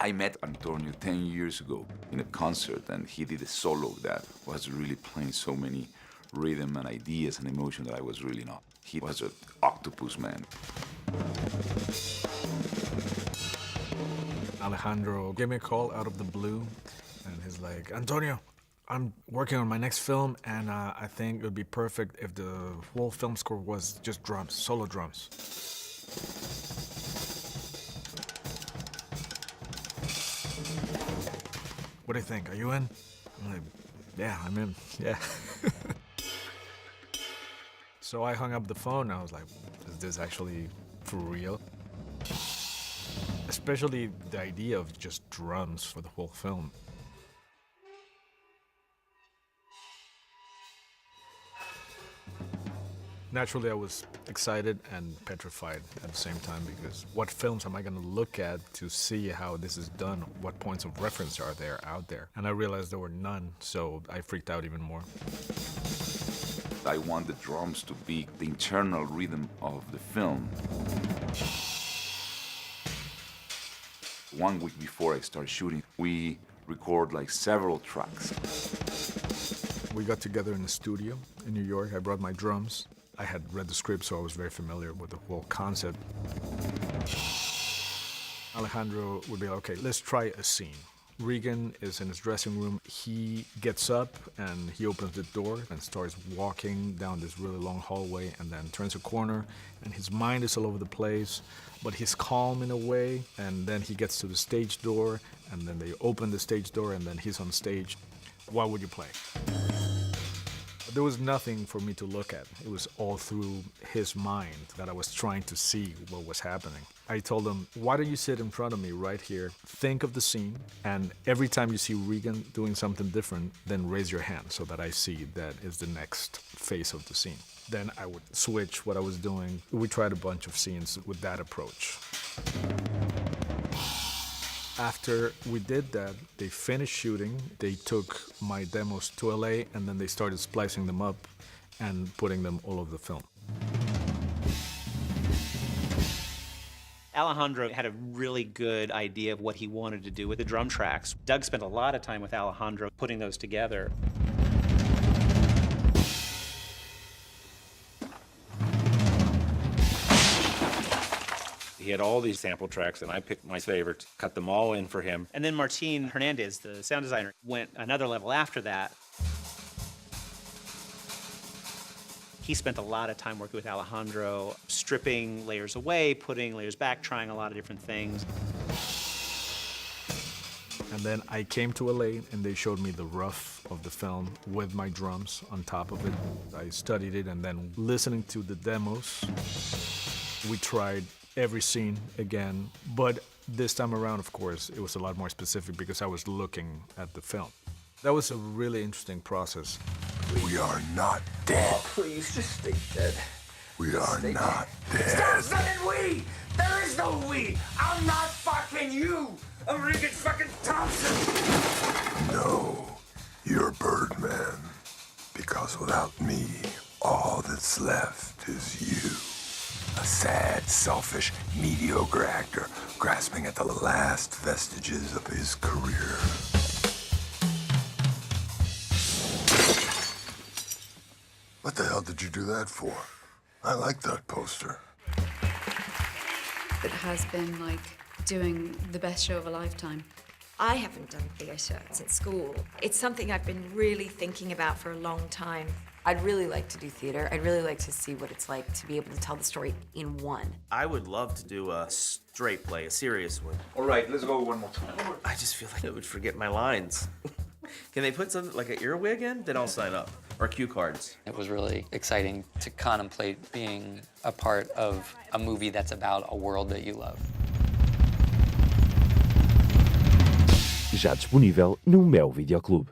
I met Antonio 10 years ago in a concert, and he did a solo that was really playing so many rhythm and ideas and emotion that I was really not. He was an octopus, man. Alejandro gave me a call out of the blue, and he's like, Antonio, I'm working on my next film, and I think it would be perfect if the whole film score was just drums, solo drums. What do you think? Are you in? I'm like, yeah, I'm in, yeah. So I hung up the phone, and I was like, is this actually for real? Especially the idea of just drums for the whole film. Naturally, I was excited and petrified at the same time, because what films am I going to look at to see how this is done? What points of reference are there out there? And I realized there were none, so I freaked out even more. I want the drums to be the internal rhythm of the film. 1 week before I start shooting, we record like several tracks. We got together in the studio in New York. I brought my drums. I had read the script, so I was very familiar with the whole concept. Alejandro would be like, okay, let's try a scene. Regan is in his dressing room. He gets up and he opens the door and starts walking down this really long hallway, and then turns a corner, and his mind is all over the place, but he's calm in a way. And then he gets to the stage door, and then they open the stage door, and then he's on stage. What would you play? There was nothing for me to look at. It was all through his mind that I was trying to see what was happening. I told him, why don't you sit in front of me right here, think of the scene, and every time you see Regan doing something different, then raise your hand so that I see that is the next phase of the scene. Then I would switch what I was doing. We tried a bunch of scenes with that approach. After we did that, they finished shooting. They took my demos to LA, and then they started splicing them up and putting them all over the film. Alejandro had a really good idea of what he wanted to do with the drum tracks. Doug spent a lot of time with Alejandro putting those together. He had all these sample tracks, and I picked my favorites, cut them all in for him. And then Martin Hernandez, the sound designer, went another level after that. He spent a lot of time working with Alejandro, stripping layers away, putting layers back, trying a lot of different things. And then I came to LA, and they showed me the rough of the film with my drums on top of it. I studied it, and then listening to the demos, we tried every scene again, but this time around, of course, it was a lot more specific because I was looking at the film. That was a really interesting process. We are not dead. Oh, please, just stay dead. We are not dead. Stop saying we! There is no we! I'm not fucking you! I'm Regan fucking Thompson! No, you're Birdman. Because without me, all that's left is you. A sad, selfish, mediocre actor grasping at the last vestiges of his career. What the hell did you do that for? I like that poster. It has been like doing the best show of a lifetime. I haven't done theatre since school. It's something I've been really thinking about for a long time. I'd really like to do theater. I'd really like to see what it's like to be able to tell the story in one. I would love to do a straight play, a serious one. All right, let's go one more time. I just feel like I would forget my lines. Can they put something like an earwig in? Then I'll sign up. Or cue cards. It was really exciting to contemplate being a part of a movie that's about a world that you love. Já disponível no MEO VideoClube.